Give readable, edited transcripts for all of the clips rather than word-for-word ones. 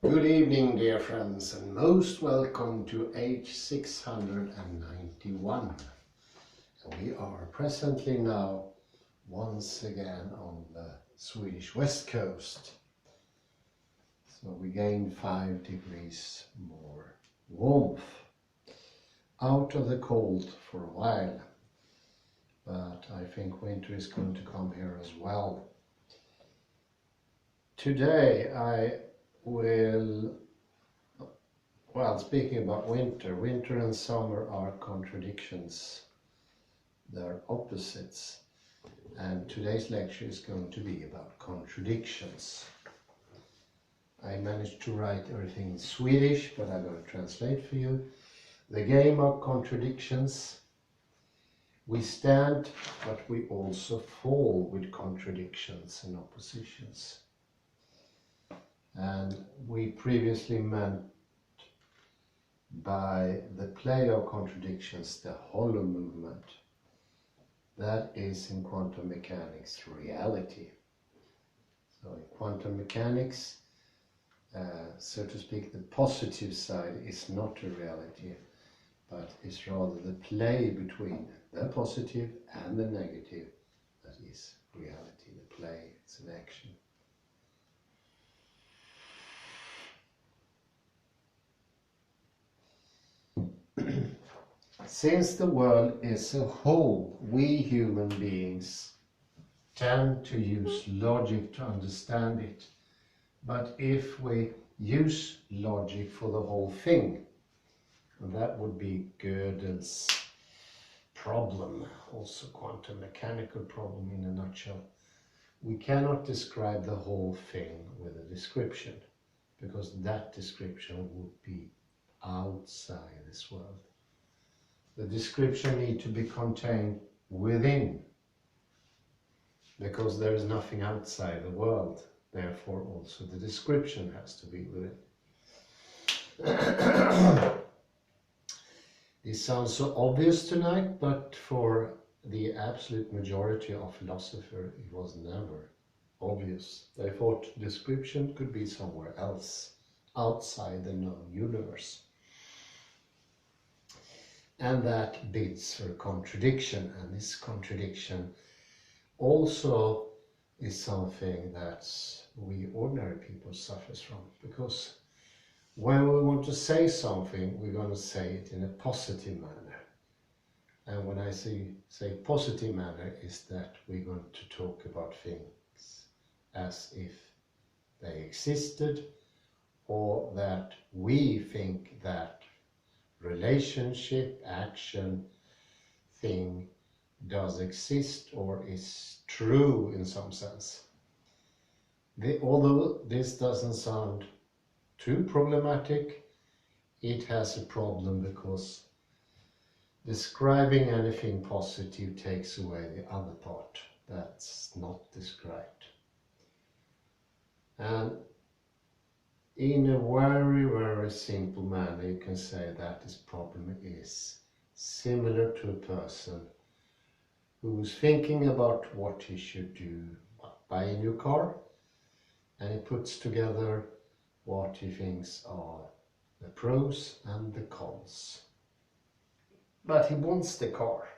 Good evening, dear friends, and most welcome to H691. We are presently now once again on the Swedish west coast. So we gained 5 degrees more warmth. Out of the cold for a while, but I think winter is going to come here as well. Today I will, speaking about winter and summer are contradictions. They're opposites. And today's lecture is going to be about contradictions. I managed to write everything in Swedish, but I'm going to translate for you. The game of contradictions. We stand, but we also fall with contradictions and oppositions. And we previously meant by the play of contradictions the hollow movement. That is in quantum mechanics reality. So in quantum mechanics, so to speak, the positive side is not a reality, but is rather the play between the positive and the negative that is reality. The play, it's an action. Since the world is a whole, we human beings tend to use logic to understand it. But if we use logic for the whole thing, that would be Gödel's problem, also quantum mechanical problem in a nutshell. We cannot describe the whole thing with a description, because that description would be outside this world. The description needs to be contained within, because there is nothing outside the world. Therefore, also the description has to be within. This sounds so obvious tonight, but for the absolute majority of philosophers, it was never obvious. They thought description could be somewhere else, outside the known universe. And that bids for contradiction, and this contradiction also is something that we ordinary people suffers from, because when we want to say something, we're going to say it in a positive manner. And when I say positive manner, is that we're going to talk about things as if they existed, or that we think that relationship, action, thing does exist or is true in some sense. Although this doesn't sound too problematic, it has a problem because describing anything positive takes away the other part that's not described. And in a very, very simple manner, you can say that this problem is similar to a person who's thinking about what he should do, buy a new car, and he puts together what he thinks are the pros and the cons. But he wants the car.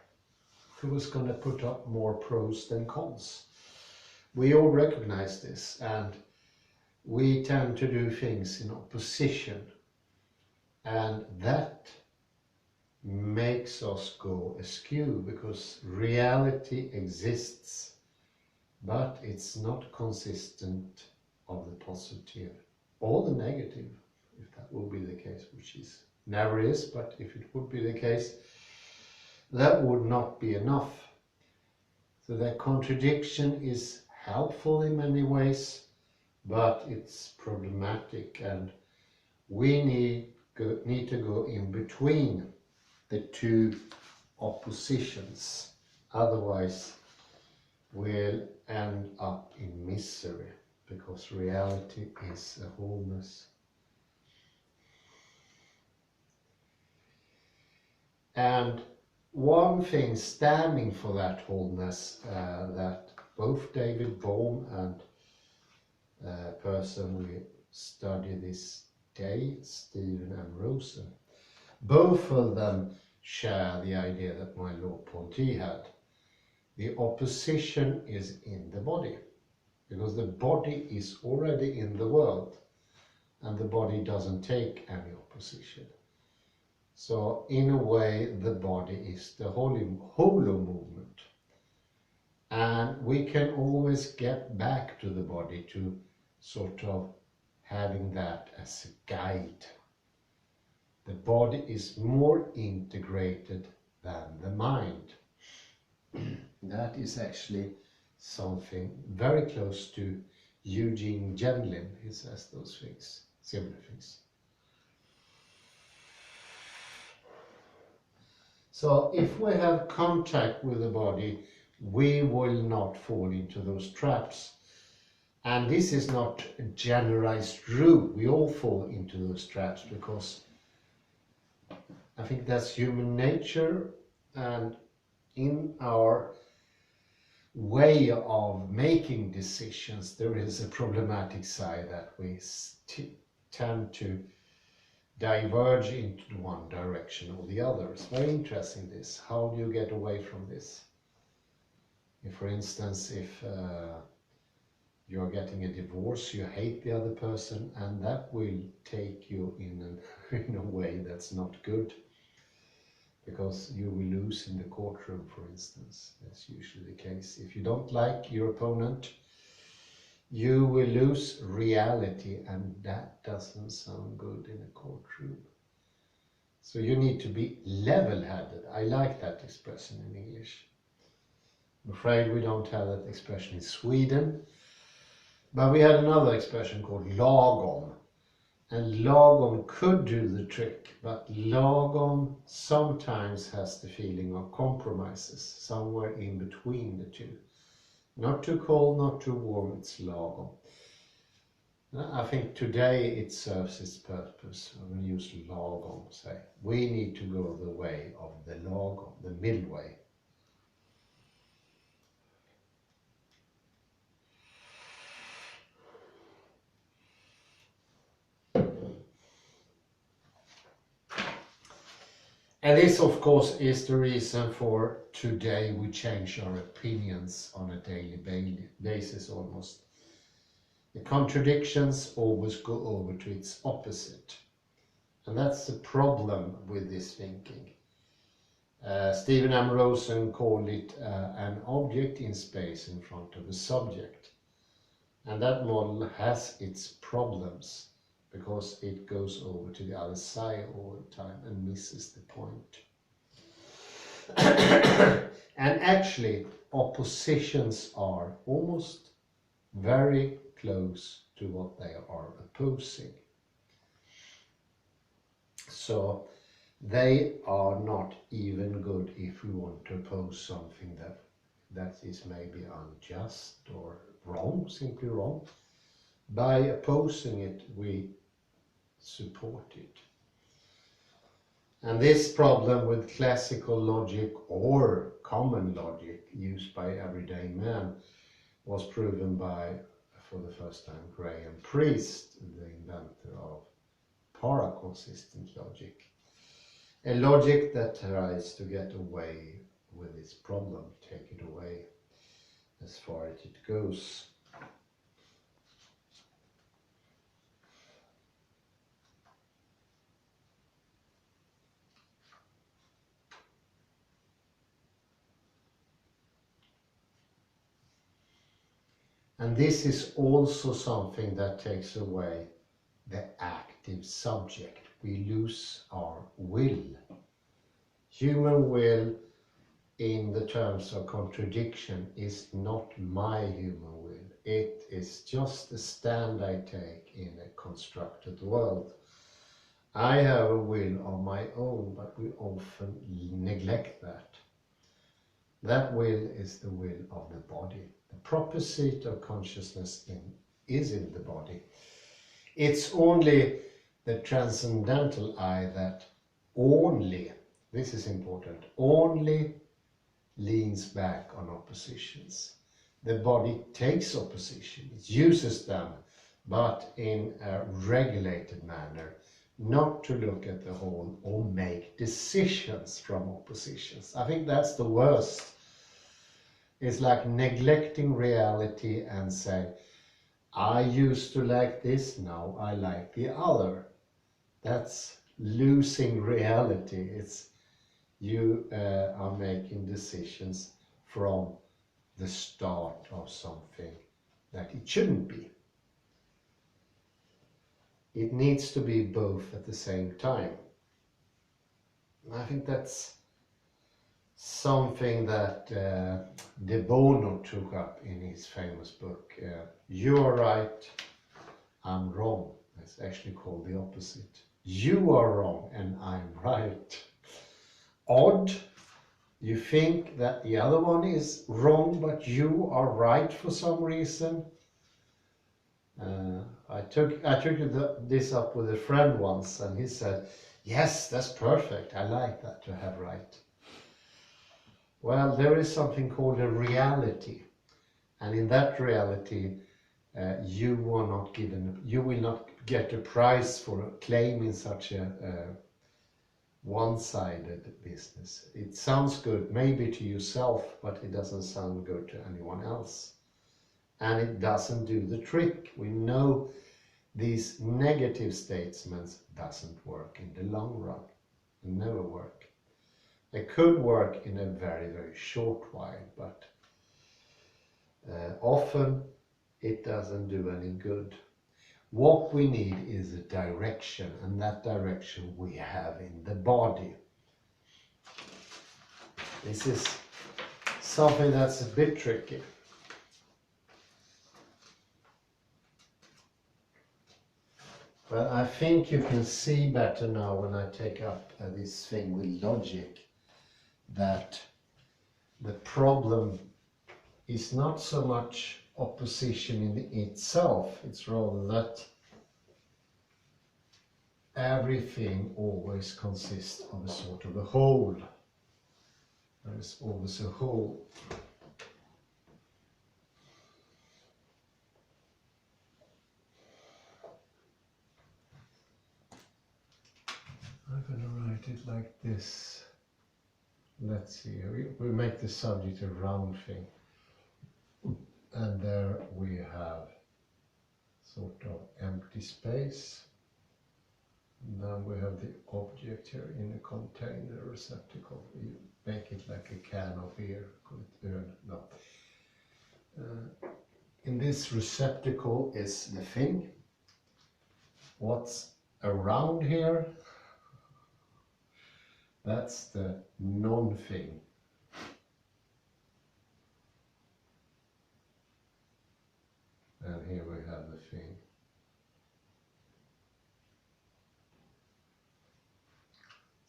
Who's going to put up more pros than cons? We all recognize this, and we tend to do things in opposition, and that makes us go askew, because reality exists, but it's not consistent of the positive or the negative, if that will be the case, which is never is, but if it would be the case, that would not be enough. So that contradiction is helpful in many ways, but it's problematic, and we need to go in between the two oppositions. Otherwise, we'll end up in misery, because reality is a wholeness. And one thing standing for that wholeness, that both David Bohm and a person we study this day, Stephen and Rosen. Both of them share the idea that my Lord Ponty had. The opposition is in the body, because the body is already in the world and the body doesn't take any opposition. So in a way the body is the holo movement, and we can always get back to the body to sort of having that as a guide. The body is more integrated than the mind. That is actually something very close to Eugene Gendlin. He says those things, similar things. So if we have contact with the body, we will not fall into those traps. And this is not a generalized rule. We all fall into those traps because I think that's human nature, and in our way of making decisions there is a problematic side that we tend to diverge into one direction or the other. It's very interesting this. How do you get away from this? If, for instance, if you're getting a divorce, you hate the other person, and that will take you in a way that's not good, because you will lose in the courtroom, for instance. That's usually the case. If you don't like your opponent, you will lose reality, and that doesn't sound good in a courtroom. So you need to be level-headed. I like that expression in English. I'm afraid we don't have that expression in Sweden. But we had another expression called lagom. And lagom could do the trick, but lagom sometimes has the feeling of compromises, somewhere in between the two. Not too cold, not too warm, it's lagom. I think today it serves its purpose. When we use lagom, say, we need to go the way of the lagom, the middle way. And this, of course, is the reason for today we change our opinions on a daily basis almost. The contradictions always go over to its opposite. And that's the problem with this thinking. Stephen M. Rosen called it an object in space in front of a subject. And that model has its problems, because it goes over to the other side all the time and misses the point. And actually, oppositions are almost very close to what they are opposing. So they are not even good if we want to oppose something that is maybe unjust or wrong, simply wrong. By opposing it, we support it. And this problem with classical logic or common logic used by everyday men was proven by, for the first time, Graham Priest, the inventor of paraconsistent logic. A logic that tries to get away with its problem, take it away as far as it goes. And this is also something that takes away the active subject. We lose our will. Human will, in the terms of contradiction, is not my human will. It is just a stand I take in a constructed world. I have a will of my own, but we often neglect that. That will is the will of the body. The proper seat of consciousness is in the body. It's only the transcendental I that only, this is important, only leans back on oppositions. The body takes opposition, it uses them, but in a regulated manner, not to look at the whole or make decisions from oppositions. I think that's the worst. It's like neglecting reality and say, I used to like this, now I like the other. That's losing reality. It's you are making decisions from the start of something that it shouldn't be. It needs to be both at the same time. I think that's something that De Bono took up in his famous book, You Are Right, I'm Wrong. It's actually called the opposite. You are wrong and I'm right. Odd. You think that the other one is wrong, but you are right for some reason. I took this up with a friend once, and he said, yes, that's perfect. I like that, to have right. Well, there is something called a reality. And in that reality, you will not get a prize for claiming such a one-sided business. It sounds good maybe to yourself, but it doesn't sound good to anyone else. And it doesn't do the trick. We know these negative statements doesn't work in the long run. They never work. They could work in a very, very short while, but often it doesn't do any good. What we need is a direction, and that direction we have in the body. This is something that's a bit tricky. But I think you can see better now when I take up this thing with logic, that the problem is not so much opposition in itself, it's rather that everything always consists of a sort of a whole. There is always a whole. I'm going to write it like this. Let's see, we make the subject a round thing. And there we have sort of empty space. And then we have the object here in a container receptacle. You make it like a can of beer. No. In this receptacle is the thing. What's around here? That's the non-thing. And here we have the thing.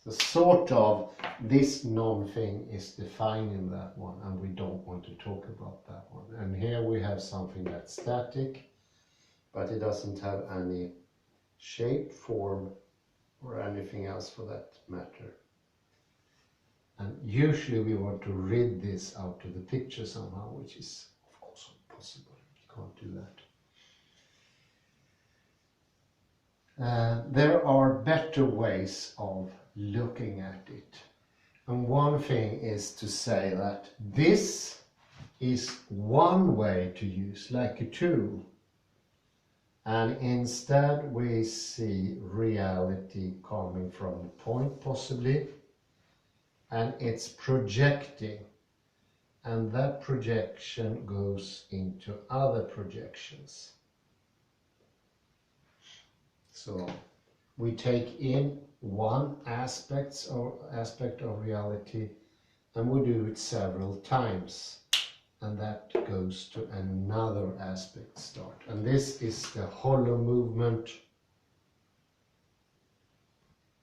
So sort of this non-thing is defining that one, and we don't want to talk about that one. And here we have something that's static, but it doesn't have any shape, form, or anything else for that matter. And usually we want to rid this out of the picture somehow, which is of course impossible. You can't do that. There are better ways of looking at it. And one thing is to say that this is one way to use, like a tool. And instead we see reality coming from a point possibly, and it's projecting. And that projection goes into other projections. So we take in one aspect of reality, and we do it several times, and that goes to another aspect start. And this is the hollow movement,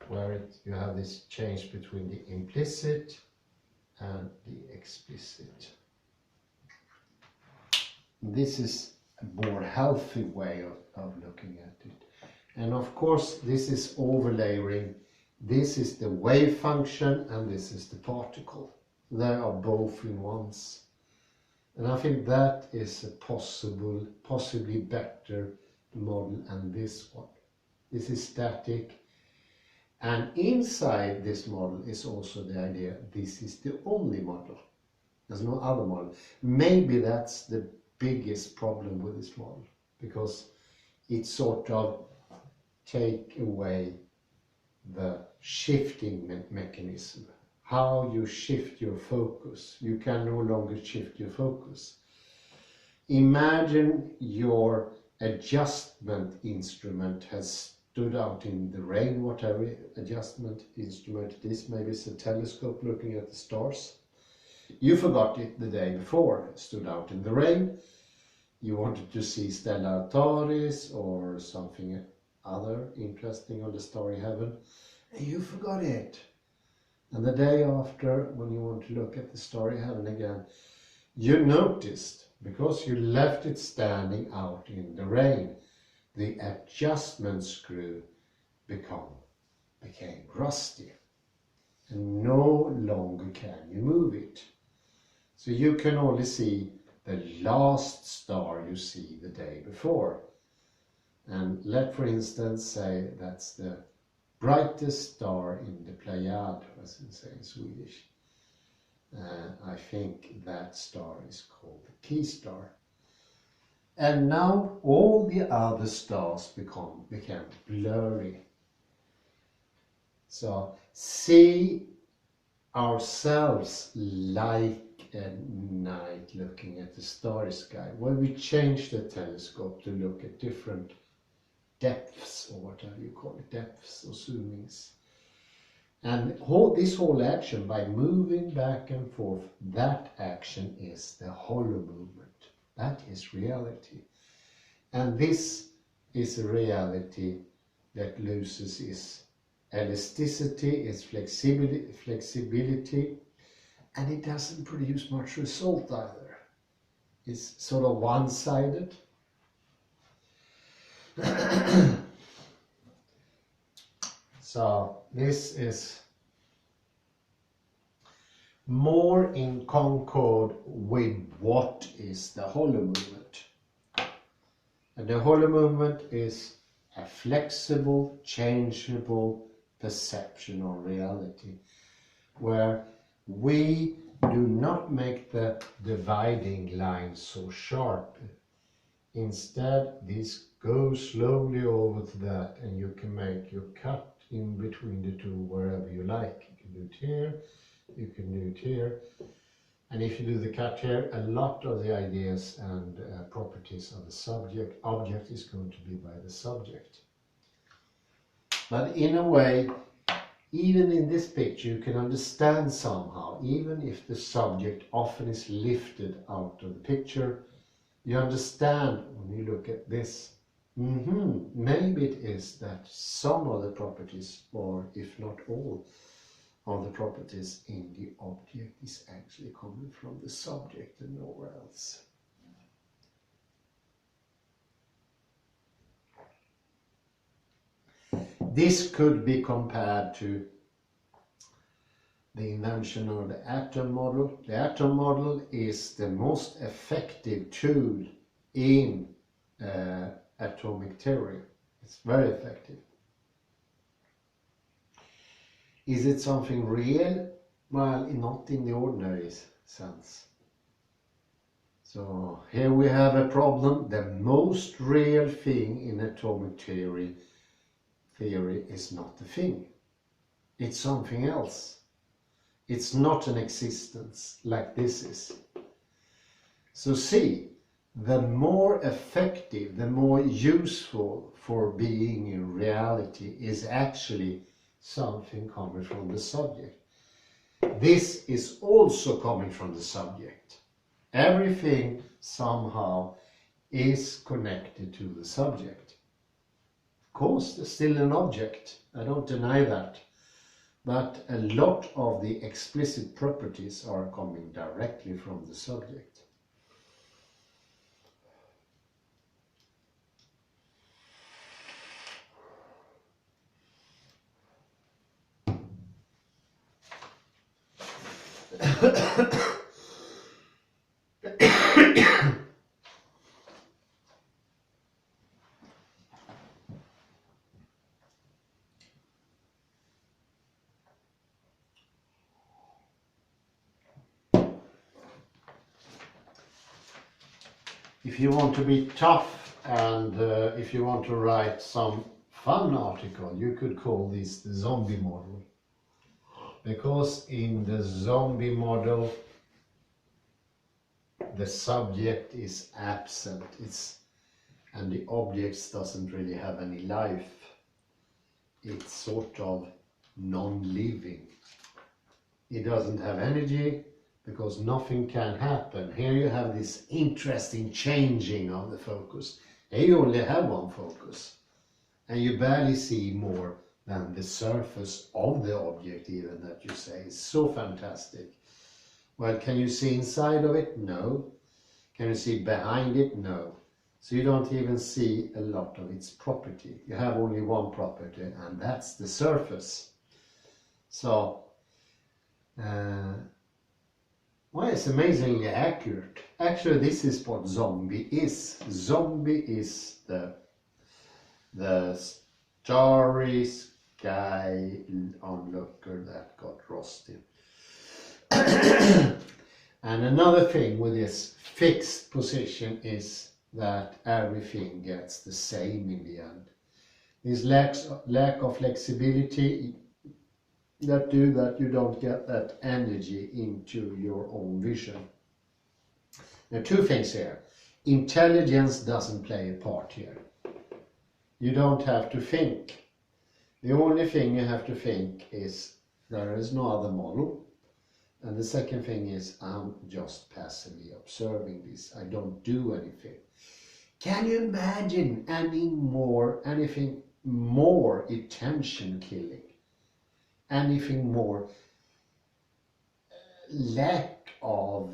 where you have this change between the implicit and the explicit. This is a more healthy way of looking at it. And of course, this is overlaying. This is the wave function and this is the particle. They are both in once. And I think that is a possibly better model and this one. This is static. And inside this model is also the idea this is the only model. There's no other model. Maybe that's the biggest problem with this model, because it sort of take away the shifting mechanism. How you shift your focus. You can no longer shift your focus. Imagine your adjustment instrument has stood out in the rain, whatever adjustment instrument it is. Maybe it's a telescope looking at the stars. You forgot it the day before, it stood out in the rain. You wanted to see Stella Artois or something other interesting on the starry heaven, and you forgot it. And the day after, when you want to look at the starry heaven again, you noticed, because you left it standing out in the rain, the adjustment screw became rusty, and no longer can you move it. So you can only see the last star you see the day before. And let, for instance, say that's the brightest star in the Pleiad, as we say in Swedish. I think that star is called the key star. And now all the other stars became blurry. So see ourselves like a night looking at the starry sky. When we change the telescope to look at different depths, or whatever you call it, depths or zoomings. And this whole action, by moving back and forth, that action is the hollow movement. That is reality. And this is a reality that loses its elasticity, its flexibility, and it doesn't produce much result either. It's sort of one-sided. So this is more in concord with what is the hollow movement. And the hollow movement is a flexible, changeable perception of reality, where we do not make the dividing line so sharp. Instead, this goes slowly over to that, and you can make your cut in between the two wherever you like. You can do it here, you can do it here. And if you do the cut here, a lot of the ideas and properties of the object is going to be by the subject. But in a way, even in this picture, you can understand somehow, even if the subject often is lifted out of the picture, you understand when you look at this. Maybe it is that some of the properties, or if not all of the properties in the object, is actually coming from the subject and nowhere else. This could be compared to the invention of the atom model. The atom model is the most effective tool in atomic theory. It's very effective. Is it something real? Well, not in the ordinary sense. So here we have a problem. The most real thing in atomic theory is not the thing. It's something else. It's not an existence like this is. So see, the more effective, the more useful for being in reality is actually something coming from the subject. This is also coming from the subject. Everything somehow is connected to the subject. Of course, there's still an object. I don't deny that. But a lot of the explicit properties are coming directly from the subject. if you want to be tough and if you want to write some fun article, you could call this the zombie model. Because in the zombie model, the subject is absent, and the objects doesn't really have any life. It's sort of non-living. It doesn't have energy because nothing can happen. Here you have this interesting changing of the focus. Here you only have one focus, and you barely see more than the surface of the object, even, that you say is so fantastic. Well, can you see inside of it? No. Can you see behind it? No. So you don't even see a lot of its property. You have only one property, and that's the surface. So, well, it's amazingly accurate. Actually, this is what zombie is. Zombie is the starry sky onlooker that got rusty. And another thing with this fixed position is that everything gets the same in the end. This lack of flexibility that you don't get that energy into your own vision. There are two things here. Intelligence doesn't play a part here. You don't have to think. The only thing you have to think is there is no other model. And the second thing is I'm just passively observing this. I don't do anything. Can you imagine anything more attention killing? Anything more lack of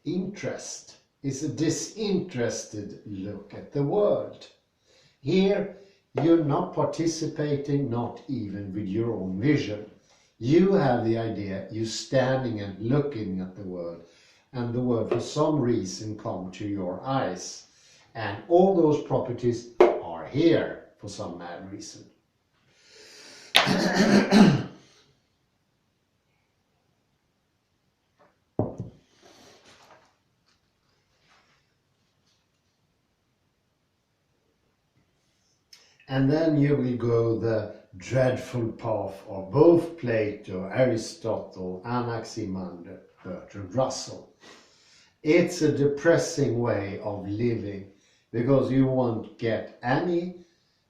interest? Is a disinterested look at the world. Here you're not participating, not even with your own vision. You have the idea, you're standing and looking at the world, and the world for some reason come to your eyes. And all those properties are here for some mad reason. And then you will go the dreadful path of both Plato, Aristotle, Anaximander, Bertrand Russell. It's a depressing way of living because you won't get any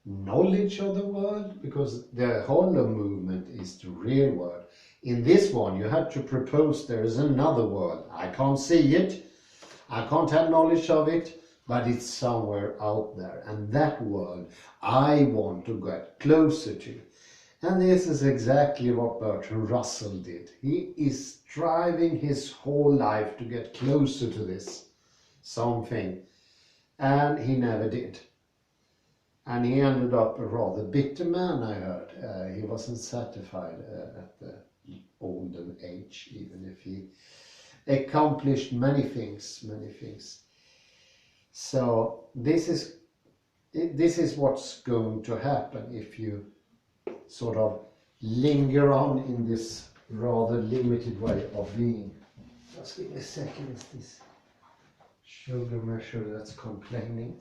knowledge of the world, because the hollow movement is the real world. In this one you have to propose there is another world. I can't see it, I can't have knowledge of it, but it's somewhere out there, and that world I want to get closer to. And this is exactly what Bertrand Russell did. He is striving his whole life to get closer to this something, and he never did. And he ended up a rather bitter man, I heard. He wasn't satisfied at the olden age, even if he accomplished many things. So this is what's going to happen if you sort of linger on in this rather limited way of being. Just give me a second, is this sugar measure that's complaining?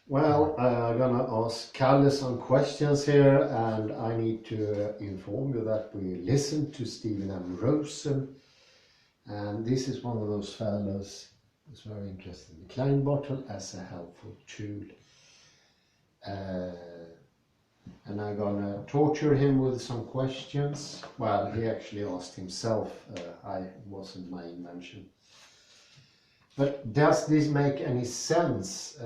Well, I'm gonna ask Kalle some questions here, and I need to inform you that we listened to Stephen M. Rosen, and this is one of those fellows who's very interested in the Klein bottle as a helpful tool. And I'm gonna torture him with some questions. Well, he actually asked himself, wasn't my invention. But does this make any sense?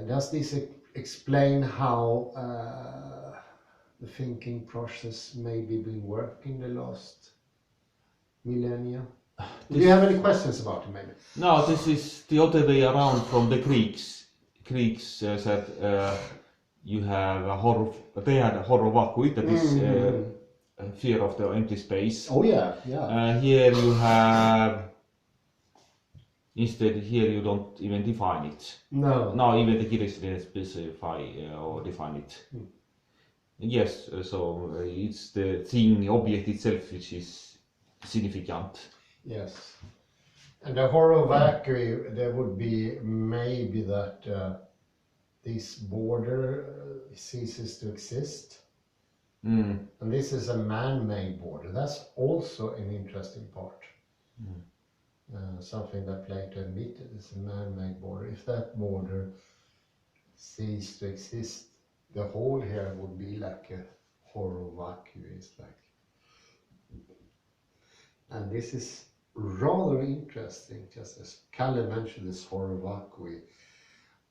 Does this explain how the thinking process maybe been working the last millennia? Do you have any questions about it, maybe? No, this is the other way around from the Greeks. Greeks said you have a horror, they had a horror vacui, that is fear of the empty space. Oh yeah, yeah. Here you have, instead here you don't even define it. No. No, even the Greeks didn't specify or define it. Yes, so it's the thing, object itself, which is significant. Yes. And the horror vacuum, there would be maybe that this border ceases to exist. Mm. And this is a man-made border. That's also an interesting part. Something that Plato admitted is a man-made border. If that border ceased to exist, the whole here would be like a horror vacuum. It's like, and this is rather interesting, just as Kalle mentioned this horror vacuum.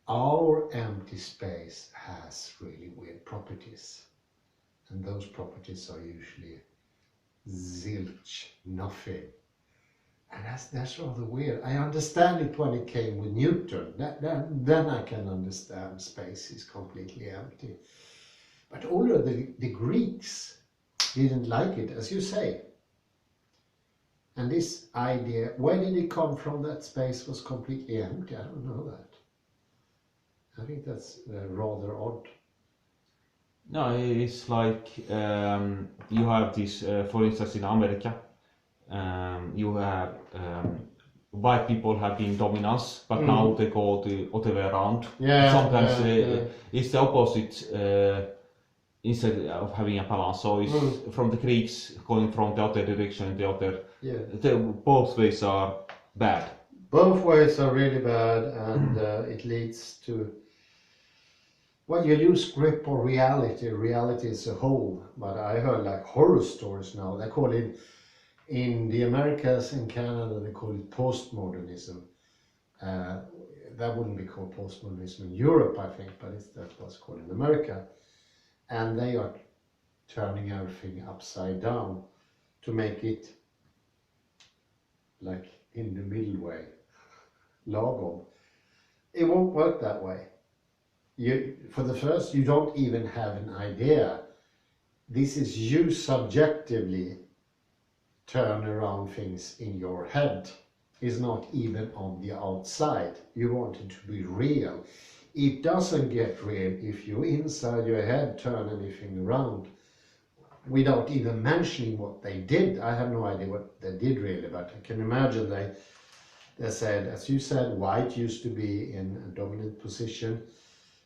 Our empty space has really weird properties. And those properties are usually zilch, nothing. And that's rather weird. I understand it when it came with Newton. Then I can understand space is completely empty. But already the Greeks didn't like it, as you say. And this idea, where did it come from that space was completely empty? I don't know that. I think that's rather odd. No, it's like you have this, for instance, in America, you have white people have been dominance, but now they go the other way around. Sometimes it's the opposite. Instead of having a balance, so it's from the Greeks going from the other direction, the other. Both ways are bad. Both ways are really bad, and it leads to, well, you lose grip on reality as a whole. But I heard like horror stories now. They call it, in the Americas, in Canada, they call it postmodernism. That wouldn't be called postmodernism in Europe, I think, but that's what's called in America. And they are turning everything upside down to make it like in the middle way, lagom. It won't work that way. For the first, you don't even have an idea. This is you subjectively turn around things in your head. It's not even on the outside. You want it to be real. It doesn't get real if you inside your head turn anything around without even mentioning what they did. I have no idea what they did really, but I can imagine they said, as you said, white used to be in a dominant position.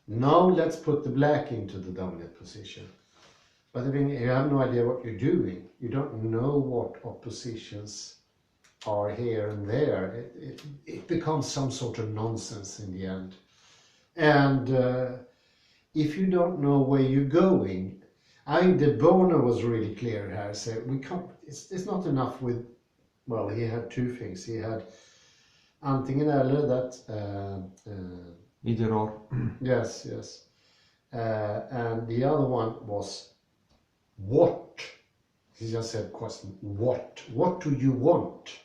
Now let's put the black into the dominant position. But I mean, you have no idea what you're doing. You don't know what oppositions are here and there. It becomes some sort of nonsense in the end. And if you don't know where you're going, I think De Bono was really clear here. So we can't. It's not enough with. Well, he had two things. He had antingen eller, that. Either or. Yes. And the other one was what. He just said question. What? What do you want?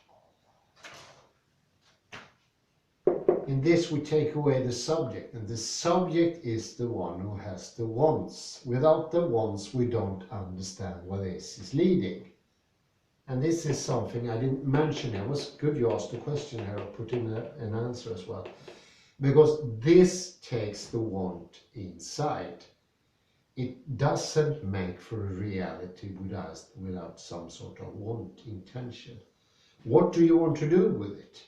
In this we take away the subject, and the subject is the one who has the wants. Without the wants we don't understand where this is leading. And this is something I didn't mention. It was good you asked the question here, I put in an answer as well. Because this takes the want inside. It doesn't make for a reality without some sort of want intention. What do you want to do with it?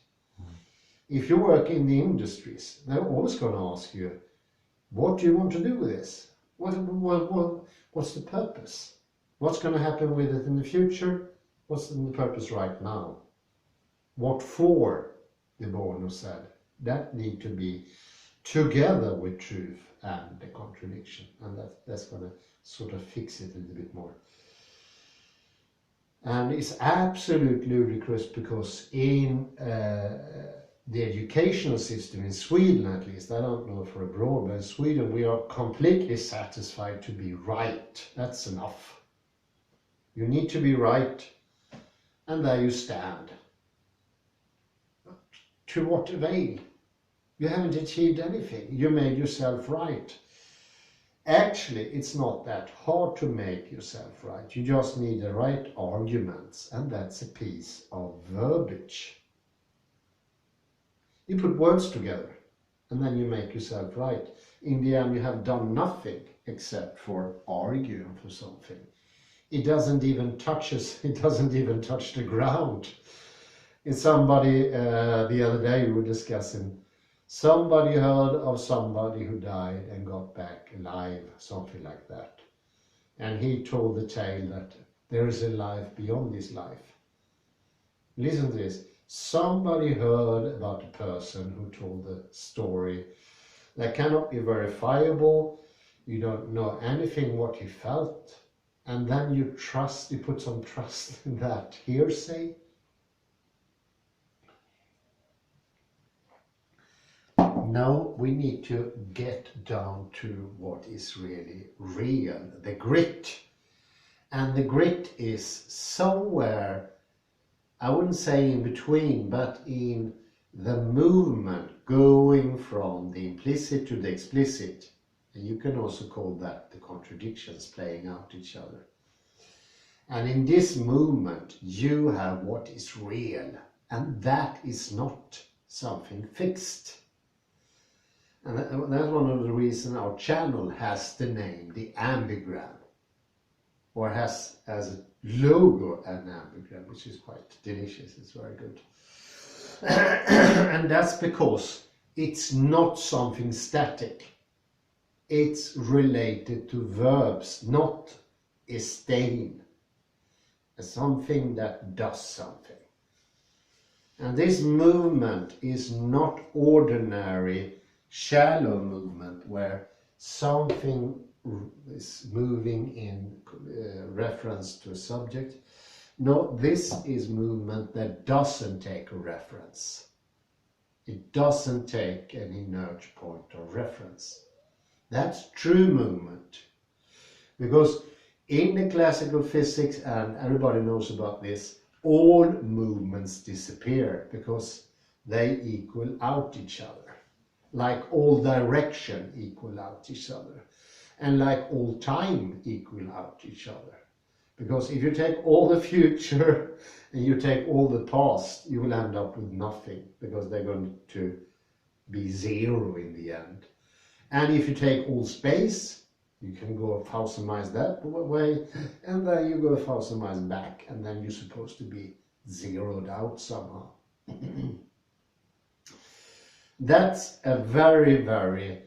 If you work in the industries, they're always going to ask you, what do you want to do with this? What's the purpose? What's going to happen with it in the future? What's the purpose right now? What for, De Bono said. That need to be together with truth and the contradiction. And that's going to sort of fix it a little bit more. And it's absolutely ludicrous because in the educational system in Sweden, at least, I don't know for abroad, but in Sweden we are completely satisfied to be right. That's enough. You need to be right, and there you stand. To what avail? You haven't achieved anything. You made yourself right. Actually, it's not that hard to make yourself right. You just need the right arguments, and that's a piece of verbiage. You put words together, and then you make yourself right. In the end, you have done nothing except for arguing for something. it doesn't even touch the ground. It's somebody, the other day we were discussing, somebody heard of somebody who died and got back alive, something like that. And he told the tale that there is a life beyond this life. Listen to this. Somebody heard about a person who told the story that cannot be verifiable. You don't know anything what he felt. And then you put some trust in that hearsay. No, we need to get down to what is really real, the grit. And the grit is somewhere, I wouldn't say in between, but in the movement going from the implicit to the explicit. And you can also call that the contradictions playing out each other. And in this movement, you have what is real, and that is not something fixed. And that's one of the reasons our channel has the name, the ambigram, or has as a logo an ambigram, which is quite delicious, it's very good. And that's because it's not something static. It's related to verbs, not a stain, something that does something. And this movement is not ordinary shallow movement where something is moving in reference to a subject. No, this is movement that doesn't take a reference. It doesn't take an inert point of reference. That's true movement. Because in the classical physics, and everybody knows about this, all movements disappear because they equal out each other. Like all direction equal out each other. And like all time equal out each other. Because if you take all the future and you take all the past, you will end up with nothing. Because they're going to be zero in the end. And if you take all space, you can go 1,000 miles that way, and then you go 1,000 miles back, and then you're supposed to be zeroed out somehow. That's a very, very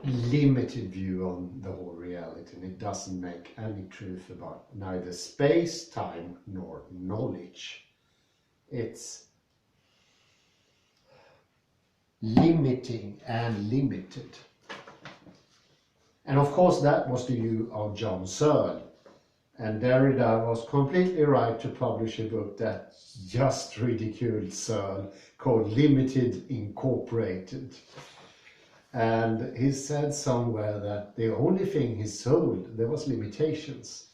limited view on the whole reality, and it doesn't make any truth about neither space, time, nor knowledge. It's limiting and limited. And of course that was the view of John Searle. And Derrida was completely right to publish a book that just ridiculed Searle called Limited Incorporated. And he said somewhere that the only thing he sold, there was limitations.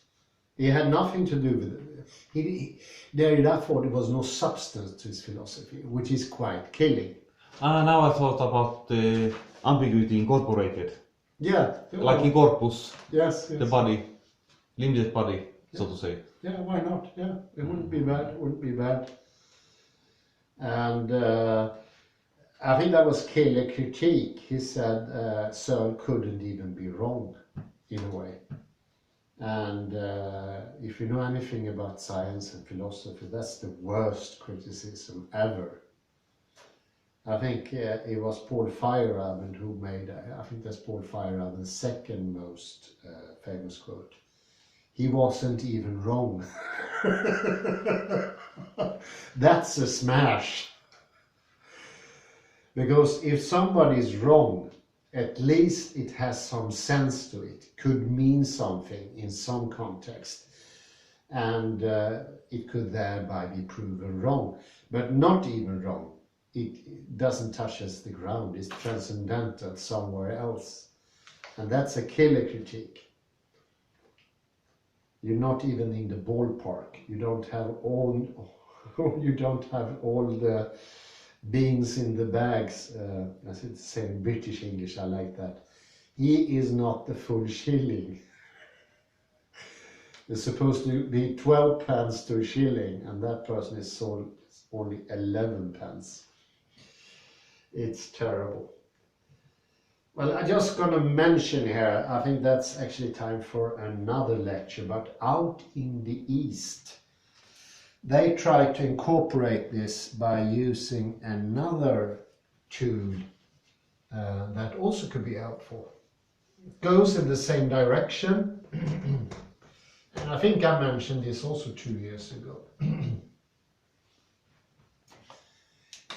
He had nothing to do with it. Derrida thought there was no substance to his philosophy, which is quite killing. Now I thought about the ambiguity incorporated. Yeah. Like in corpus. Yes. The body. Limited body, so to say. Yeah, why not? Yeah, it wouldn't be bad. And I think that was killer critique. He said Searle couldn't even be wrong, in a way. And if you know anything about science and philosophy, that's the worst criticism ever. I think it was Paul Feyerabend who made, I think that's Paul Feyerabend's second most famous quote. He wasn't even wrong. That's a smash. Because if somebody is wrong, at least it has some sense to it. It could mean something in some context. And it could thereby be proven wrong. But not even wrong. It doesn't touch us the ground. It's transcendental somewhere else. And that's a killer critique. You're not even in the ballpark. You don't have all the beans in the bags. As it's saying British English, I like that. He is not the full shilling. There's supposed to be 12 pence to a shilling, and that person is sold only 11 pence. It's terrible. Well, I'm just going to mention here, I think that's actually time for another lecture, but out in the East, they try to incorporate this by using another tool that also could be helpful. It goes in the same direction, and I think I mentioned this also 2 years ago.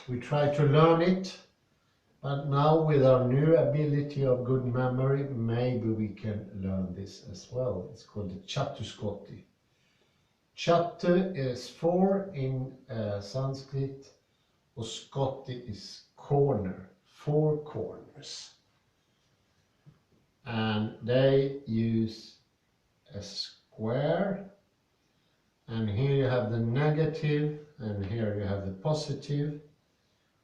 We try to learn it. But now with our new ability of good memory, maybe we can learn this as well. It's called the Chatuscotti. Chatu is 4 in Sanskrit, or Scotti is corner, 4 corners. And they use a square, and here you have the negative, and here you have the positive.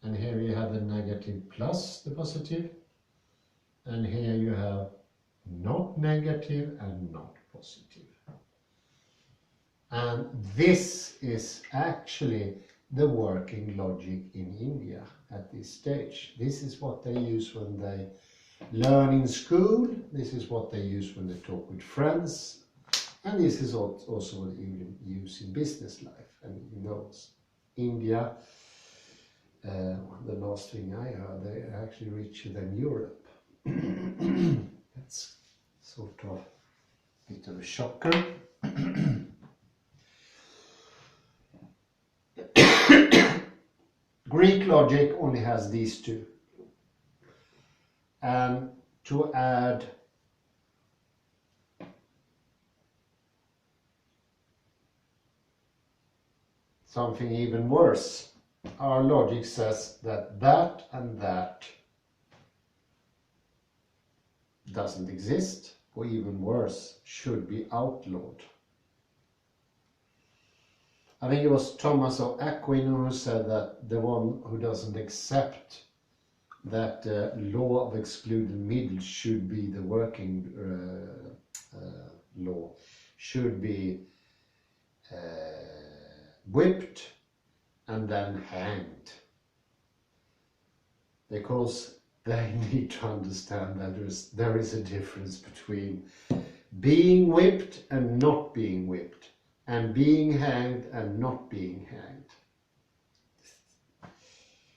And here you have the negative plus the positive. And here you have not negative and not positive. And this is actually the working logic in India at this stage. This is what they use when they learn in school. This is what they use when they talk with friends. And this is also what they use in business life. And you know, India, the last thing I heard, they are actually richer than Europe. That's sort of a bit of a shocker. Greek logic only has these two. And to add something even worse, our logic says that that and that doesn't exist, or even worse, should be outlawed. I think it was Thomas of Aquin who said that the one who doesn't accept that law of excluded middle should be the working law, should be whipped and then hanged, because they need to understand that there is a difference between being whipped and not being whipped, and being hanged and not being hanged.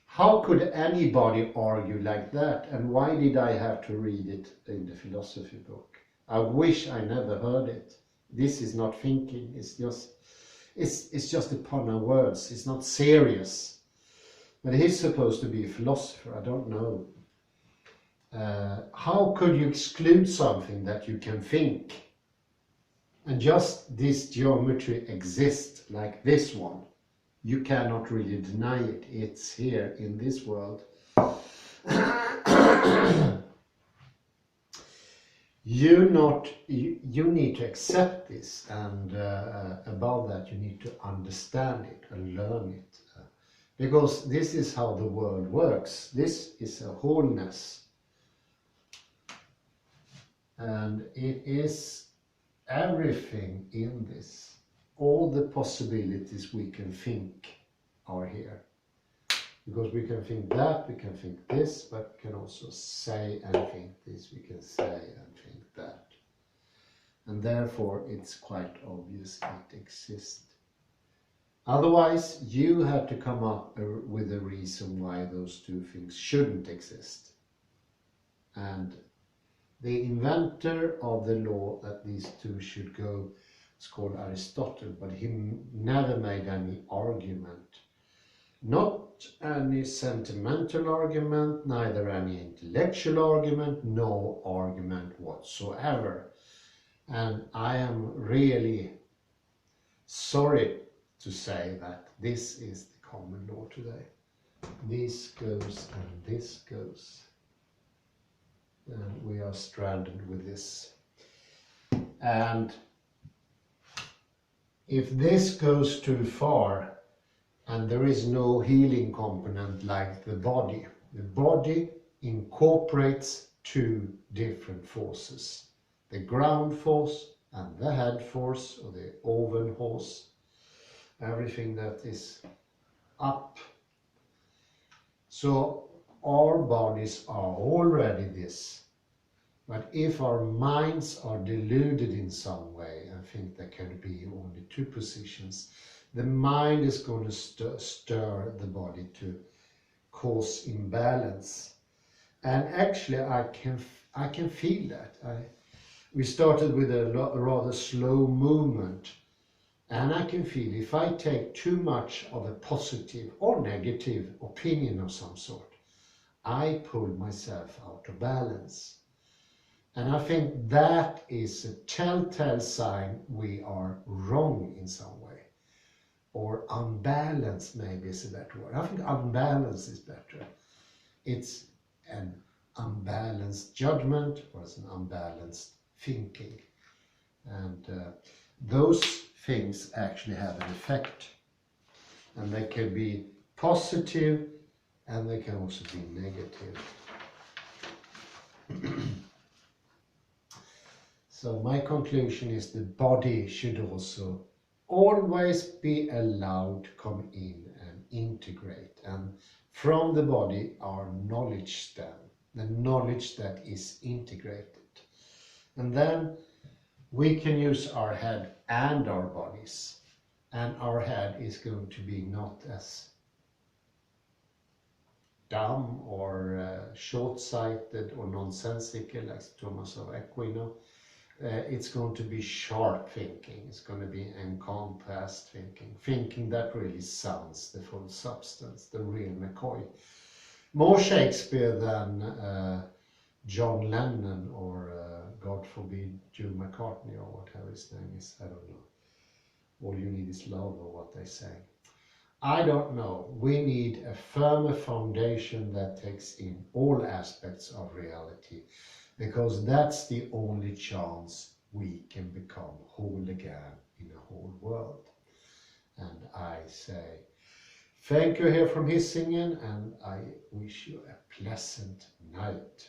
How could anybody argue like that, and why did I have to read it in the philosophy book? I wish I never heard it. This is not thinking, it's just a pun of words, it's not serious. But he's supposed to be a philosopher, I don't know. How could you exclude something that you can think? And just this geometry exists, like this one. You cannot really deny it, it's here in this world. You need to accept this, and above that you need to understand it and learn it. Because this is how the world works. This is a wholeness. And it is everything in this. All the possibilities we can think are here. Because we can think that, we can think this, but we can also say and think this, we can say and think that. And therefore it's quite obvious it exists. Otherwise, you have to come up with a reason why those two things shouldn't exist. And the inventor of the law that these two should go is called Aristotle, but he never made any argument. Not any sentimental argument, neither any intellectual argument, no argument whatsoever. And I am really sorry to say that this is the common law today. This goes and this goes. And we are stranded with this. And if this goes too far, and there is no healing component like the body incorporates two different forces. The ground force and the head force, or the oven force. Everything that is up. So our bodies are already this. But if our minds are deluded in some way and think there can be only two positions, the mind is going to stir the body to cause imbalance. And actually I can feel that. We started with a rather slow movement, and I can feel if I take too much of a positive or negative opinion of some sort, I pull myself out of balance. And I think that is a telltale sign we are wrong in some way. Or unbalanced maybe is a better word. I think unbalanced is better. It's an unbalanced judgment or it's an unbalanced thinking. And those things actually have an effect. And they can be positive and they can also be negative. So my conclusion is the body should also always be allowed to come in and integrate. And from the body, our knowledge stem, the knowledge that is integrated. And then we can use our head and our bodies. And our head is going to be not as dumb or short-sighted or nonsensical like Thomas of Aquino. It's going to be sharp thinking. It's going to be encompassed thinking. Thinking that really sounds the full substance, the real McCoy. More Shakespeare than John Lennon or, God forbid, Joe McCartney or whatever his name is. I don't know. All you need is love or what they say. I don't know. We need a firmer foundation that takes in all aspects of reality, because that's the only chance we can become whole again in a whole world. And I say thank you here from Hisingen, and I wish you a pleasant night.